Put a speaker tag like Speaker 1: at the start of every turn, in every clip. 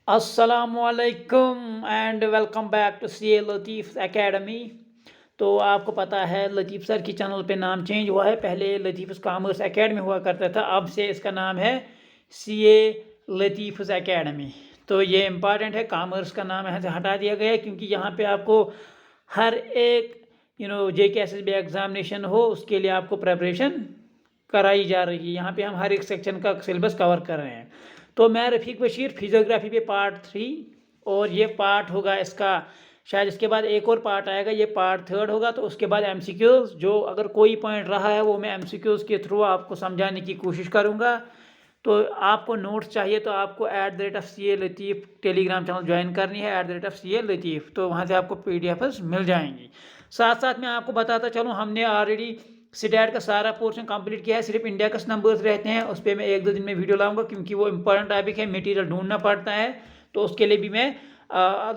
Speaker 1: अस्सलामुअलैकुम and welcome back to C A Latif academy. तो आपको पता है लतीफ़ सर की चैनल पे नाम चेंज हुआ है। पहले लतीफ़ कॉमर्स एकेडमी हुआ करता था, अब से इसका नाम है सी ए लतीफ़ एकेडमी। तो ये इम्पॉर्टेंट है, कॉमर्स का नाम यहाँ से हटा दिया गया है क्योंकि यहाँ पे आपको हर एक JKSSB एग्ज़ामिनेशन हो उसके लिए आपको प्रेपरेशन कराई जा रही है। यहाँ पे हम हर एक सेक्शन का सिलेबस कवर कर रहे हैं। तो मैं रफ़ीक बशीर फिजियोग्राफी पे पार्ट 3, और ये पार्ट होगा इसका, शायद इसके बाद एक और पार्ट आएगा, ये पार्ट 3 होगा। तो उसके बाद MCQs, जो अगर कोई पॉइंट रहा है वो मैं MCQs के थ्रू आपको समझाने की कोशिश करूँगा। तो आपको नोट्स चाहिए तो आपको @CA लतीफ़ टेलीग्राम चैनल ज्वाइन करनी है, @CA लतीफ़। तो वहाँ से आपको PDFs मिल जाएंगी। साथ साथ मैं आपको बताता चलूँ, हमने ऑलरेडी स्टैट का सारा पोर्शन कंप्लीट किया है, सिर्फ इंडेक्स नंबर्स रहते हैं। उस पर मैं 1-2 दिन में वीडियो लाऊंगा क्योंकि वो इंपॉर्टेंट टॉपिक है, मटेरियल ढूंढना पड़ता है। तो उसके लिए भी मैं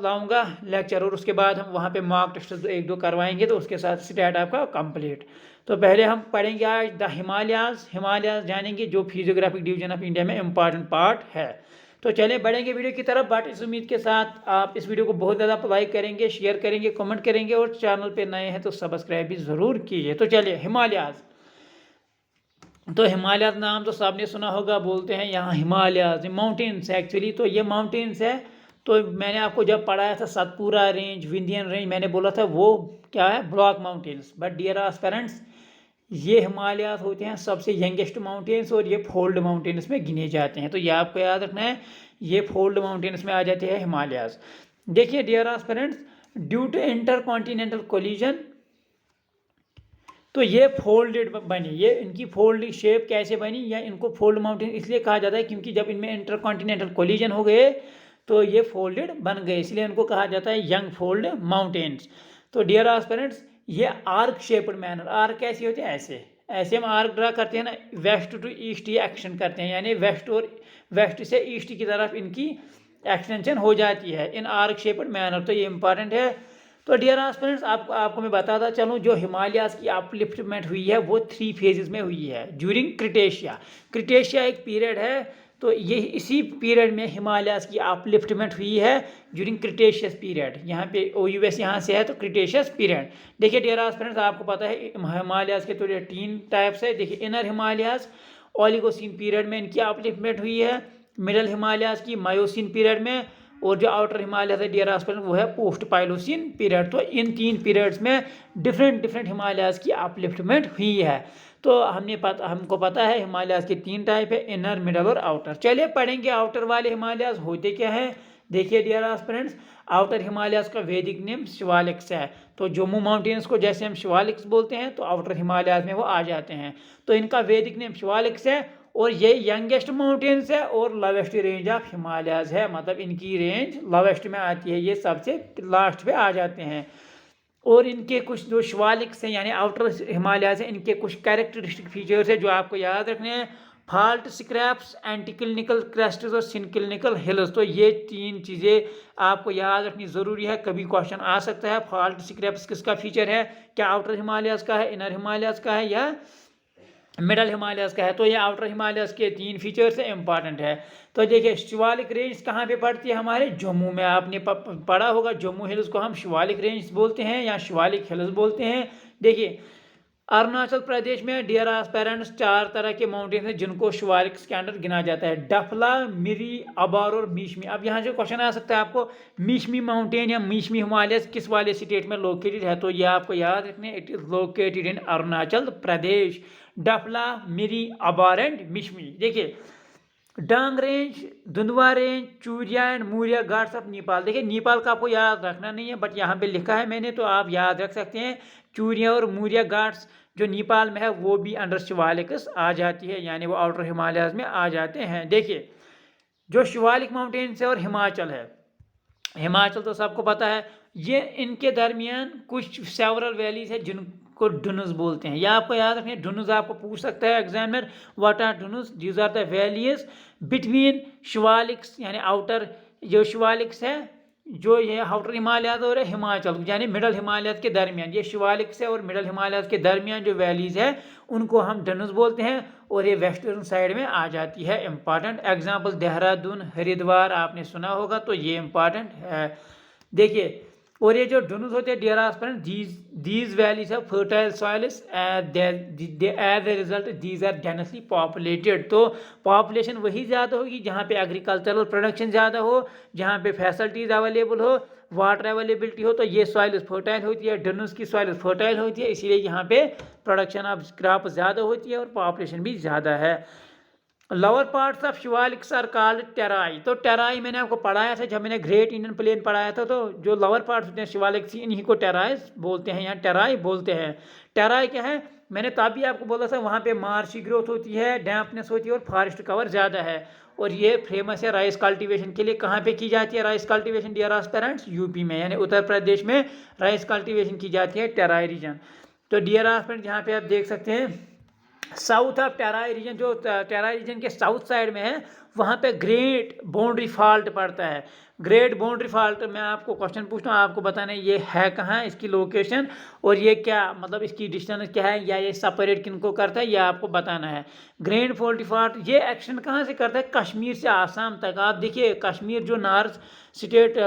Speaker 1: लाऊंगा लेक्चर, और उसके बाद हम वहाँ पे मॉक टेस्ट 1-2 करवाएंगे। तो उसके साथ स्टैट आपका कंप्लीट। तो पहले हम पढ़ेंगे आज द हिमालयाज जानेंगे, जो फिजियोग्राफिक डिवीजन ऑफ इंडिया में इंपॉर्टेंट पार्ट है। तो चलिए बढ़ेंगे वीडियो की तरफ, बट इस उम्मीद के साथ आप इस वीडियो को बहुत ज़्यादा लाइक करेंगे, शेयर करेंगे, कमेंट करेंगे, और चैनल पे नए हैं तो सब्सक्राइब भी ज़रूर कीजिए। तो चलिए हिमालयाज। तो हिमालयाज नाम तो सबने सुना होगा, बोलते हैं यहाँ हिमालयाज माउंटेन्स एक्चुअली। तो ये माउंटेन्स है। तो मैंने आपको जब पढ़ाया था सतपुरा रेंज, विंध्यन रेंज, मैंने बोला था वो क्या है, block mountains. But dear aspirants, ये हिमालयाज होते हैं सबसे यंगेस्ट माउंटेन्स, और ये फोल्ड माउंटेन्स में गिने जाते हैं। तो ये आपको याद रखना है, ये फोल्ड माउंटेन्स में आ जाते हैं हिमालयाज। देखिए dear aspirants, due to inter continental collision, तो ये फोल्डेड बनी, ये इनकी फोल्ड शेप कैसे बनी, या इनको फोल्ड माउंटेन इसलिए कहा जाता है क्योंकि जब इनमें इंटर कॉन्टिनेंटल कोलिजन हो गए तो ये फोल्डेड बन गए, इसलिए इनको कहा जाता है यंग फोल्ड माउंटेन्स। तो डियर एस्पिरेंट्स, ये आर्क शेप्ड मैनर, आर्क कैसी होती है, ऐसे ऐसे हम आर्क ड्रा करते हैं ना, वेस्ट टू ईस्ट ये एक्शन करते हैं, यानी वेस्ट से ईस्ट की तरफ इनकी एक्सटेंशन हो जाती है इन आर्क शेप्ड मैनर। तो ये इंपॉर्टेंट है। तो डियर एस्पिरेंट्स, आपको मैं बताता चलूँ, जो हिमालयाज की अपलिफ्टमेंट हुई है वो 3 फेजेस में हुई है ड्यूरिंग क्रिटेशिया। क्रिटेशिया एक पीरियड है, तो ये इसी पीरियड में हिमालयाज की अपलिफ्टमेंट हुई है ड्यूरिंग क्रिटेशियस पीरियड। यहाँ पे OUS यहाँ से है, तो क्रिटेशियस पीरियड। देखिए डियर एस्पिरेंट्स, आपको पता है हिमालयाज के तो 3 टाइप्स है। देखिए इनर हिमालयाज ओलिगोसीन पीरियड में इनकी अपलिफ्टमेंट हुई है, मिडल हिमालयाज की मायोसीन पीरियड में, और जो आउटर हिमालय है डियर एस्पिरेंट वो है पोस्ट पाइलोसीन पीरियड। तो इन 3 पीरियड्स में डिफरेंट हिमालयाज की अपलिफ्टमेंट हुई है। तो हमको पता है हिमालयाज के 3 टाइप है, इनर, मिडल और आउटर। चलिए पढ़ेंगे आउटर वाले हिमालयाज होते क्या है। देखिए डियर एस्पिरेंट्स, आउटर हिमालयाज का वैदिक नेम शिवालिक्स है। तो जम्मू माउंटेन्स को जैसे हम शिवालिक्स बोलते हैं, तो आउटर हिमालयाज में वो आ जाते हैं। तो इनका वैदिक नेम शिवालिक्स है, और ये यंगेस्ट माउंटेन्स है और लवेस्ट रेंज ऑफ हिमालयाज है, मतलब इनकी रेंज लवेस्ट में आती है, ये सबसे लास्ट पे आ जाते हैं। और इनके कुछ जो शिवालिक्स हैं यानी आउटर हिमालयाज हैं, इनके कुछ कैरेक्टरिस्टिक फीचर्स है जो आपको याद रखने हैं। फॉल्ट स्क्रैप्स, एंटीक्लिनिकल क्रेस्ट्स और सिनक्लिनिकल हिल्स। तो ये 3 चीज़ें आपको याद रखनी ज़रूरी है, कभी क्वेश्चन आ सकता है। फॉल्ट स्क्रैप्स किसका फीचर है, क्या आउटर हिमालयाज का है, इनर हिमालयाज का है, या मिडल हिमालयस का है। तो ये आउटर हिमालयस के 3 फीचर्स है, इंपॉर्टेंट है। तो देखिए शिवालिक रेंज कहाँ पे पड़ती है, हमारे जम्मू में। आपने पढ़ा होगा जम्मू हिल्स को हम शिवालिक रेंज बोलते हैं या शिवालिक हिल्स बोलते हैं। देखिए अरुणाचल प्रदेश में डियर एस्पिरेंट्स 4 तरह के माउंटेन हैं जिनको शिवालिक्स के अंडर गिना जाता है, डफला, मिरी, अबार और मीशमी। अब यहाँ जो क्वेश्चन आ सकता है आपको, मीशमी माउंटेन या मीशमी हिमालयस किस वाले स्टेट में लोकेटेड है, तो ये आपको याद रखने, it is located in Arunachal Pradesh. Dafla, Miri, Abor and Mishmi. देखिए Dang range, Dhundhwa range, Churia and Muria ghats of Nepal. देखिए नेपाल का आपको याद रखना नहीं है, बट यहाँ पे लिखा है मैंने, तो आप याद रख सकते हैं। चूरिया और मूरिया घाट्स जो नेपाल में है वो भी अंडर शिवालिक्स आ जाती है, यानी वो आउटर हिमालयाज में आ जाते हैं। देखिए जो शिवालिक माउंटेन्स है और हिमाचल है, हिमाचल तो सबको पता है, ये इनके दरमियान कुछ सेवरल वैलीज है जिनको डुनस बोलते हैं। या आपको याद रखना, डुनस आपको पूछ सकता है examiner, what are duns, these are the valleys between Shivaliks, यानी आउटर जो शिवालिक्स है जो ये आउटर हिमालयाज और हिमाचल यानी मिडल हिमालयाज के दरमियान, ये शिवालिक से और मिडल हिमालयाज के दरमियान जो वैलीज है उनको हम डनस बोलते हैं और ये वेस्टर्न साइड में आ जाती है। इंपॉर्टेंट एग्जाम्पल देहरादून, हरिद्वार आपने सुना होगा, तो ये इंपॉर्टेंट है। देखिए, और ये जो डुनस होते हैं dear aspirant, these valleys have fertile soils as a result these are densely populated. तो पॉपुलेशन वही ज़्यादा होगी जहाँ पे एग्रीकल्चरल प्रोडक्शन ज़्यादा हो, जहाँ पे फैसिलिटीज़ अवेलेबल हो, वाटर अवेलेबिलिटी हो, तो ये सॉइल फर्टाइल होती है, डुनस की सॉइल फर्टाइल होती है, इसीलिए यहाँ पे प्रोडक्शन ऑफ क्रॉप ज़्यादा होती है और पॉपुलेशन भी ज़्यादा है। Lower parts of Shivaliks are called Terai. तो टेराई मैंने आपको पढ़ाया था जब मैंने ग्रेट इंडियन प्लेन पढ़ाया था, तो जो लोअर पार्ट्स होते हैं शिवालिक्स इन्हीं को टेराइज बोलते हैं, यहाँ टेराई बोलते हैं। टेराई क्या है, मैंने तभी आपको बोला था वहाँ पे मार्शी ग्रोथ होती है, डैम्पनेस होती है और फॉरेस्ट कवर ज़्यादा है। और ये फेमस है राइस कल्टीवेशन के लिए। कहाँ पे की जाती है rice cultivation dear aspirants? UP में, यानी उत्तर प्रदेश में राइस कल्टीवेशन की जाती है टेराई रीजन। तो डियर एस्पिरेंट्स यहाँ पे आप देख सकते हैं साउथ ऑफ टेराई रीजन, जो टेराई रीजन के साउथ साइड में है वहाँ पे ग्रेट बाउंड्री फॉल्ट पड़ता है। ग्रेट बाउंड्री फॉल्ट मैं आपको क्वेश्चन पूछता हूँ, आपको बताना है ये है कहाँ, इसकी लोकेशन और ये क्या मतलब इसकी डिस्टेंस क्या है या ये सेपरेट किनको करता है, ये आपको बताना है। ग्रेट बाउंड्री फॉल्ट ये एक्शन कहाँ से करता है? कश्मीर से आसाम तक। आप देखिए कश्मीर जो नॉर्थ स्टेट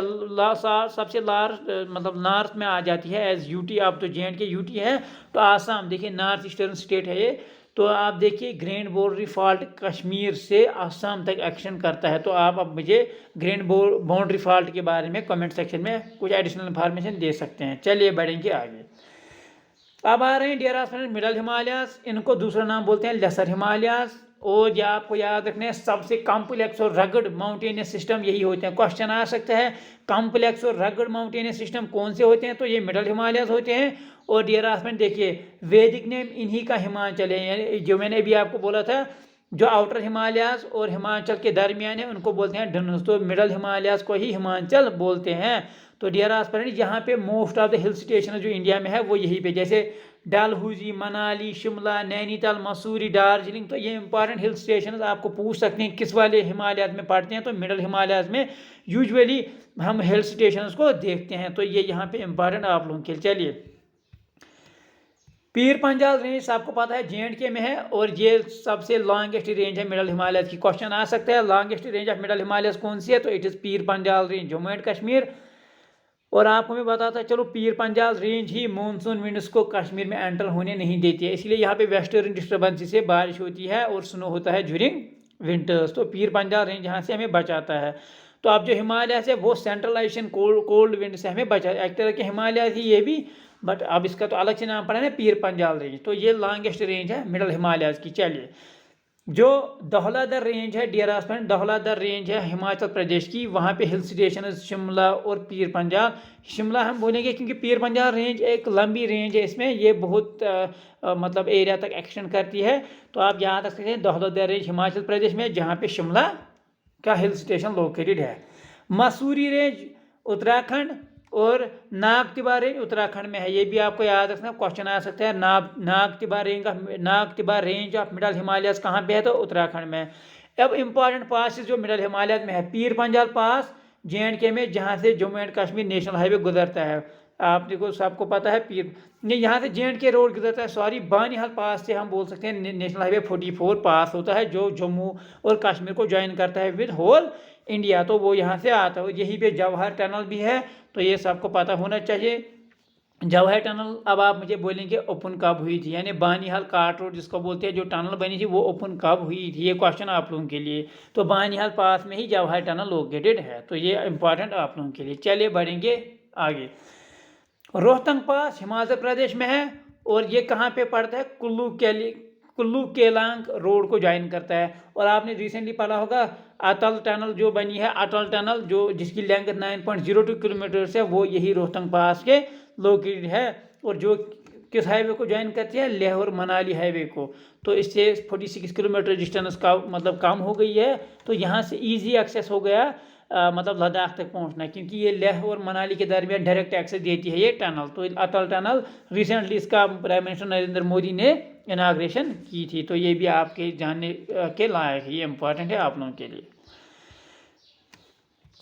Speaker 1: सबसे लार्ज मतलब नॉर्थ में आ जाती है एज यूटी, आप तो जे एंड के यूटी है, तो आसाम देखिए नॉर्थ ईस्टर्न स्टेट है ये। तो आप देखिए ग्रेट बाउंड्री फॉल्ट कश्मीर से आसाम तक एक्शन करता है। तो आप अब मुझे ग्रेट बाउंड्री फॉल्ट के बारे में कमेंट सेक्शन में कुछ एडिशनल इन्फॉर्मेशन दे सकते हैं। चलिए बढ़ेंगे आगे। अब आ रहे हैं डियर एस्पिरेंट मिडल हिमालयाज, इनको दूसरा नाम बोलते हैं लेसर हिमालयाज। और या आपको याद रखना है सबसे कॉम्प्लेक्स और रगड माउंटेनियस सिस्टम यही होते हैं। क्वेश्चन आ सकता है कॉम्प्लेक्स और रगड माउंटेनियस सिस्टम कौन से होते हैं? तो ये मिडल हिमालयाज होते हैं। और डियर एस्पिरेंट देखिए वैदिक नेम इन्हीं का हिमाचल है, यानी जो मैंने अभी आपको बोला था जो आउटर हिमालयाज और हिमाचल के दरमियान है उनको बोलते हैं डनस, तो मिडल हिमालयाज को ही हिमाचल बोलते हैं। तो डियर एस्पिरेंट यहाँ पे most of the hill station जो इंडिया में है वो यहीं पे, जैसे डलहौजी, मनाली, शिमला, नैनीताल, मसूरी, दार्जिलिंग, तो ये इंपॉर्टेंट हिल स्टेशन आपको पूछ सकते हैं किस वाले हिमालयाज में पड़ते हैं। तो मिडल हिमालयाज में यूजुअली हम हिल स्टेशन को देखते हैं, तो ये यहाँ पे इंपॉर्टेंट आप लोगों के लिए। चलिए पीर पंजाल रेंज आपको पता है जे&के में है और ये सबसे लॉन्गेस्ट रेंज है मिडल हिमालयाज की। क्वेश्चन आ सकता है longest range of middle Himalayas कौन सी है? तो it is Pir Panjal range, Jammu and Kashmir. और आपको मैं बताता चलो पीर पंजाल रेंज ही मानसून विंड्स को कश्मीर में एंटर होने नहीं देती है, इसलिए यहाँ पे वेस्टर्न डिस्टर्बेंस से बारिश होती है और स्नो होता है ड्यूरिंग विंटर्स। तो पीर पंजाल रेंज यहाँ से हमें बचाता है। तो अब जो हिमालय है वो सेंट्रल एशियन कोल्ड विंड से हमें बचा, एक तरह के हिमालय थी ये भी, बट अब इसका तो अलग से नाम पड़ा है पीर पंजाल रेंज। तो ये लॉन्गेस्ट रेंज है मिडल हिमालयाज की। चलिए जो धौलाधर रेंज है डियर एस्पिरेंट, धौलाधर रेंज है हिमाचल प्रदेश की, वहाँ पे हिल स्टेशन शिमला और पीर पंजाल। शिमला हम बोलेंगे क्योंकि पीर पंजाल रेंज एक लंबी रेंज है, इसमें ये बहुत मतलब एरिया तक एक्सटेंड करती है। तो आप याद रख सकते हैं धौलाधर रेंज हिमाचल प्रदेश में, जहाँ पे शिमला का हिल स्टेशन लोकेटेड है। मसूरी रेंज उत्तराखंड और नागतिबा रेंज उत्तराखंड में है, ये भी आपको याद रखना, क्वेश्चन आ सकता है। नागतिबा रेंज ऑफ मिडल हिमालयाज कहाँ पे है? तो उत्तराखंड में। अब इंपॉर्टेंट पास जो मिडल हिमालयाज में है पीर पंजाल पास जे&के में, जहाँ से Jammu and Kashmir national highway गुजरता है। आप देखो सबको पता है पीर नहीं, यहाँ से जे&के रोड गुजरता है, सॉरी बानीहाल पास से हम बोल सकते हैं नेशनल हाईवे 44 पास होता है जो जम्मू और कश्मीर को ज्वाइन करता है विद होल इंडिया। तो वो यहाँ से आता है, यहीं पे जवाहर टनल भी है, तो ये सबको पता होना चाहिए। जवाहर टनल अब आप मुझे बोलेंगे ओपन कब हुई थी, यानी बानीहाल काट रोड जिसको बोलते हैं जो टनल बनी थी वो ओपन कब हुई थी, ये क्वेश्चन आप लोगों के लिए। तो बानीहाल पास में ही जवाहर टनल लोकेटेड है, तो ये इंपॉर्टेंट आप लोगों के लिए। चलिए बढ़ेंगे आगे। रोहतंग पास हिमाचल प्रदेश में है और ये कहाँ पे पड़ता है? कुल्लू केलांग रोड को ज्वाइन करता है। और आपने रिसेंटली पढ़ा होगा अटल टनल जो बनी है, अटल टनल जो जिसकी लेंथ 9.02 किलोमीटर है, वो यही रोहतंग पास के लोकेटेड है और जो किस हाईवे को ज्वाइन करती है? लेह और मनाली हाईवे को। तो इससे 46 किलोमीटर डिस्टेंस का मतलब कम हो गई है, तो यहाँ से ईजी एक्सेस हो गया मतलब लद्दाख तक पहुंचना, क्योंकि ये लेह और मनाली के दरमियान डायरेक्ट एक्सेस देती है ये टनल। तो अटल टनल रिसेंटली इसका प्राइम मिनिस्टर नरेंद्र मोदी ने इनाग्रेशन की थी, तो ये भी आपके जानने के लायक है, ये इंपॉर्टेंट है आप लोगों के लिए।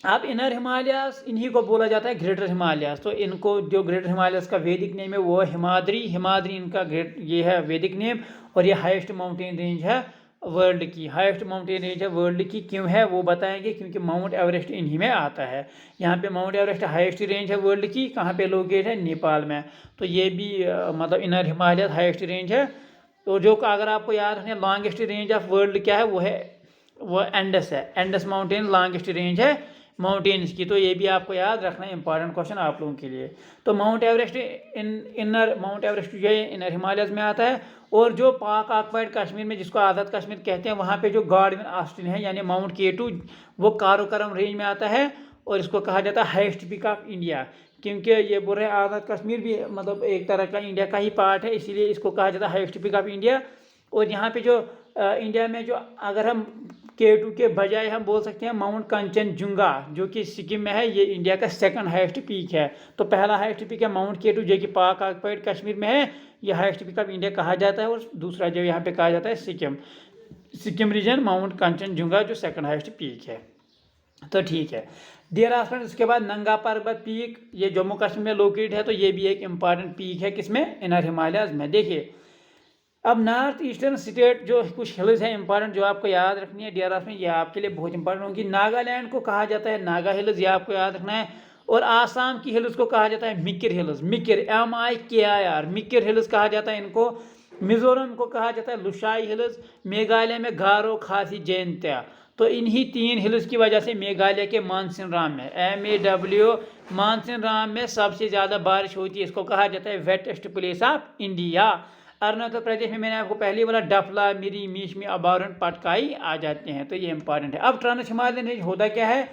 Speaker 1: अब इनर हिमालयास इन्हीं को बोला जाता है ग्रेटर हिमालयास। तो इनको जो ग्रेटर हिमालयास का वैदिक नेम है वो हिमाद्री। हिमाद्री इनका ये है वैदिक नेम। और ये हाईएस्ट माउंटेन रेंज है वर्ल्ड की। हाईएस्ट माउंटेन रेंज है वर्ल्ड की। क्यों है वो बताएंगे, क्योंकि माउंट एवरेस्ट इन्हीं में आता है। यहाँ पे माउंट एवरेस्ट हाईएस्ट रेंज है वर्ल्ड की। कहाँ पे लोकेट है? नेपाल में। तो ये भी मतलब इनर हिमालय हाईएस्ट रेंज है। तो जो अगर आपको याद रखना लॉन्गेस्ट रेंज ऑफ वर्ल्ड क्या है, वो एंडस है। एंडस माउंटेन लॉन्गेस्ट रेंज है माउंटेन्स की। तो ये भी आपको याद रखना है, इंपॉर्टेंट क्वेश्चन आप लोगों के लिए। तो माउंट एवरेस्ट माउंट एवरेस्ट जो है इनर हिमालयस में आता है। और जो पाक ऑक्युपाइड कश्मीर में, जिसको आज़ाद कश्मीर कहते हैं, वहाँ पे जो गॉडविन ऑस्टिन है यानी माउंट K2, वो काराकोरम रेंज में आता है। और इसको कहा जाता है हाईएस्ट पीक ऑफ इंडिया। क्योंकि ये बोल रहे हैं आज़ाद कश्मीर भी मतलब एक तरह का इंडिया का ही पार्ट है, इसीलिए इसको कहा जाता है हाईएस्ट पीक ऑफ इंडिया। और यहाँ पे जो इंडिया में जो अगर हम K2 के बजाय हम बोल सकते हैं माउंट कंचनजुंगा, जो कि सिक्किम में है, ये इंडिया का सेकंड हाईएस्ट पीक है। तो पहला हाईएस्ट पीक है माउंट K2 जो कि पाक ऑक्युपाइड कश्मीर में है, ये हाईएस्ट पीक ऑफ इंडिया कहा जाता है। और दूसरा जो यहाँ पे कहा जाता है सिक्किम रीजन माउंट कंचनजुंगा जो सेकंड हाईएस्ट पीक है। तो ठीक है डियर स्टूडेंट्स, इसके बाद नंगा पर्वत पीक, ये जम्मू कश्मीर में लोकेट है। तो ये भी एक इंपॉर्टेंट पीक है, किसमें? इनर हिमालयाज में। देखिए अब नॉर्थ ईस्टर्न स्टेट जो कुछ हिल्स हैं इंपॉर्टेंट, जो आपको याद रखनी है डियर में, ये आपके लिए बहुत इंपॉर्टेंट होगी। नागालैंड को कहा जाता है नागा हिल्स, ये आपको याद रखना है। और आसाम की हिल्स को कहा जाता है Mikir hills. Mikir MIKIR Mikir hills कहा जाता है इनको। मिजोरम को कहा जाता है लुशाई हिल्स। मेघालय में गारो, खासी, जयंतिया। तो इन्हीं 3 हिल्स की वजह से मेघालय के मानसिनराम में MAW मानसिनराम में सबसे ज़्यादा बारिश होती है। इसको कहा जाता है wettest place of India. Arunachal Pradesh में मैंने आपको पहले बोला डफला, मिरी, मीशमी, अबारन, पटकाई आ जाते हैं। तो ये इंपॉर्टेंट है। अब ट्रांस हिमालयन रेंज होता क्या है?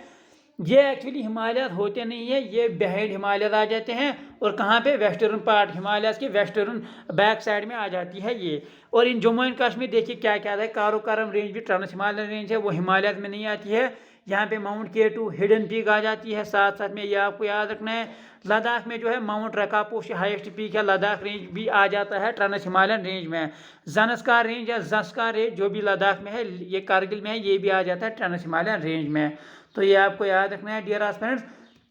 Speaker 1: ये एक्चुअली हिमालय होते नहीं है, ये बिहाइंड हिमालय आ जाते हैं। और कहाँ पे? वेस्टर्न पार्ट, हिमालय के वेस्टर्न बैक साइड में आ जाती है ये। और इन जम्मू एंड कश्मीर देखिए क्या क्या है, काराकोरम रेंज भी ट्रांस हिमालयन रेंज है, वो हिमालय में नहीं आती है। यहाँ पे माउंट K2 हिडन पीक आ जाती है। साथ साथ में ये आपको याद रखना है लद्दाख में जो है माउंट रकापोश हाईएस्ट पीक है, लद्दाख रेंज भी आ जाता है ट्रांस हिमालयन रेंज में। ज़नस्कार रेंज या ज़स्कार रेंज जो भी लद्दाख में है, ये कारगिल में है, ये भी आ जाता है ट्रांस हिमालयन रेंज में। तो ये आपको याद रखना है डियर स्टूडेंट्स।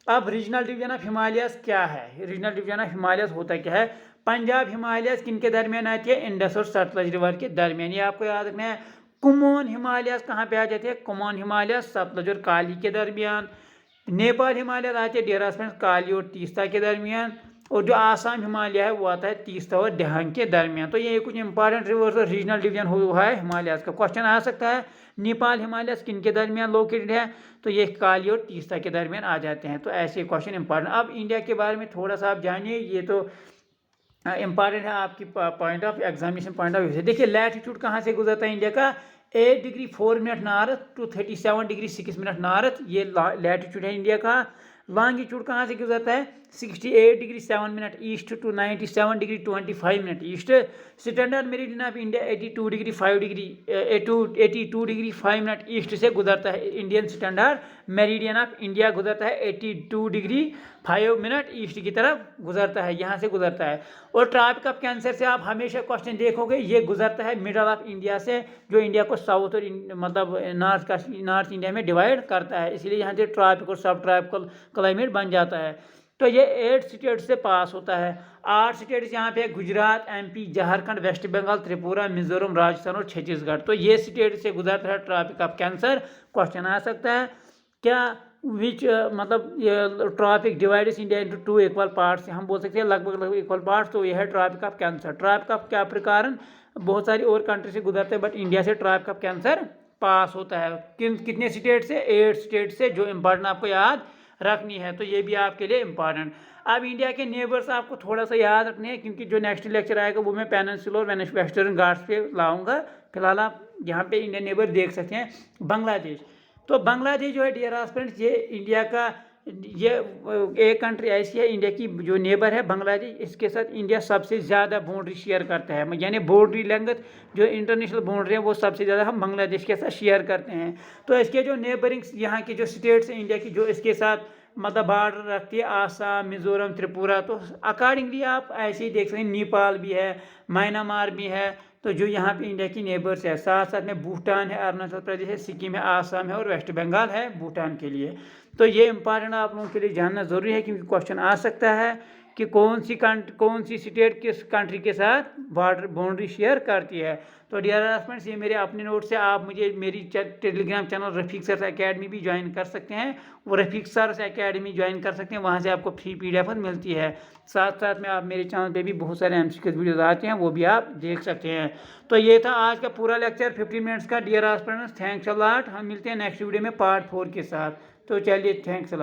Speaker 1: अब रीजनल डिवीजन ऑफ हिमालयस क्या है? रीजनल डिवीजन ऑफ हिमालयस होता क्या है? पंजाब हिमालयस किन के दरमियान आती है? इंडस और सतलज रिवर के दरमियान, ये आपको याद रखना है। कुमोन हिमालयस कहाँ पे आ जाते हैं? कुमोन हिमालयस सतलज और काली के दरमियान। नेपाल हिमालय आते हैं डियर स्टूडेंट्स काली और तीस्ता के दरमियान। और जो आसाम हिमालय है वो आता है तीस्ता और देहांग के दरमियान। तो ये कुछ इंपॉर्टेंट रिवर्स और रीजनल डिवीजन हुआ है हिमालयस का। क्वेश्चन आ सकता है नेपाल हिमालय किन के दरमियान लोकेटेड है? तो ये काली और तीस्ता के दरमियान आ जाते हैं। तो ऐसे क्वेश्चन इंपॉर्टेंट। अब इंडिया के बारे में थोड़ा सा आप जानिए, ये तो इंपॉर्टेंट है आपकी point of examination point of view से। देखिए लैटिट्यूड कहाँ से गुजरता है इंडिया का? 8 degree 4 minute north to 37 degree 6 minute north, ये लैटिट्यूड है इंडिया का। लॉन्गिट्यूड कहाँ से गुजरता है? 68 degree 7 minute east to 97 degree 25 minute east. Standard meridian of India 82 degree 5 minute east से गुजरता है। Indian standard meridian of India गुजरता है 82 डिग्री 5 मिनट ईस्ट की तरफ गुजरता है, यहाँ से गुजरता है। और ट्रॉपिक ऑफ कैंसर से आप हमेशा क्वेश्चन देखोगे, ये गुजरता है मिडल ऑफ इंडिया से, जो इंडिया को साउथ और मतलब नॉर्थ इंडिया में डिवाइड करता है, इसलिए यहाँ से ट्रॉपिक और सब ट्रॉपिकल क्लाइमेट बन जाता है। तो ये 8 स्टेट से पास होता है। 8 स्टेट्स यहाँ पे गुजरात, MP, झारखंड, वेस्ट बंगाल, त्रिपुरा, मिजोरम, राजस्थान और छत्तीसगढ़। तो ये स्टेट से गुजरता है ट्रॉपिक ऑफ कैंसर। क्वेश्चन आ सकता है क्या विच मतलब ये tropic divides India into 2 equal parts, हम बोल सकते हैं लगभग इक्वल पार्ट्स। तो ये है tropic of cancer. Tropic of क्या प्रकार बहुत सारी और कंट्री से गुजरते हैं, बट इंडिया से ट्रॉपिक ऑफ कैंसर पास होता है। कितने स्टेट से? 8 स्टेट से, जो इम्पोर्टेंट आपको याद रखनी है। तो ये भी आपके लिए इम्पॉर्टेंट। अब इंडिया के नेबर्स आपको थोड़ा सा याद रखने हैं, क्योंकि जो नेक्स्ट लेक्चर आएगा वो मैं पेनिनसुला और वेस्टर्न घाट्स पे लाऊंगा। फिलहाल आप यहाँ पे इंडियन नेबर देख सकते हैं। बांग्लादेश, तो बांग्लादेश जो है डियर स्टूडेंट्स, ये इंडिया का ये एक कंट्री ऐसी है इंडिया की जो नेबर है बांग्लादेश, इसके साथ इंडिया सबसे ज़्यादा बाउंड्री शेयर करता है। यानी बाउंड्री लेंथ जो इंटरनेशनल बाउंड्री है वो सबसे ज़्यादा हम बांग्लादेश के साथ शेयर करते हैं। तो इसके जो नेबरिंग यहाँ की जो स्टेट्स हैं इंडिया की जो इसके साथ मतलब बॉर्डर रखती है, आसाम, मिजोरम, त्रिपुरा, तो अकॉर्डिंगली आप ऐसे ही देख सकते हैं। नेपाल भी है, म्यांमार भी है, तो जो यहाँ पे इंडिया की नेबर्स है, साथ साथ में भूटान है, अरुणाचल प्रदेश है, सिक्किम है, आसाम है और वेस्ट बंगाल है भूटान के लिए। तो ये इंपॉर्टेंट आप लोगों के लिए जानना ज़रूरी है, क्योंकि क्वेश्चन आ सकता है कि कौन सी स्टेट किस कंट्री के साथ बॉर्डर बाउंड्री शेयर करती है। तो डियर स्टूडेंट्स, ये मेरे अपने नोट्स है। आप मुझे मेरी Telegram channel Rafiq sir's academy भी ज्वाइन कर सकते हैं। वो रफीक सर्स एकेडमी ज्वाइन कर सकते हैं, वहाँ से आपको फ्री PDF मिलती है। साथ साथ में आप मेरे चैनल पे भी बहुत सारे MCQ वीडियोज़ आते हैं, वो भी आप देख सकते हैं। तो ये था आज का पूरा लेक्चर 15 मिनट्स का। Dear students, thanks a lot. हम मिलते हैं नेक्स्ट वीडियो में पार्ट 4 के साथ। तो चलिए, थैंक्स अ लॉट।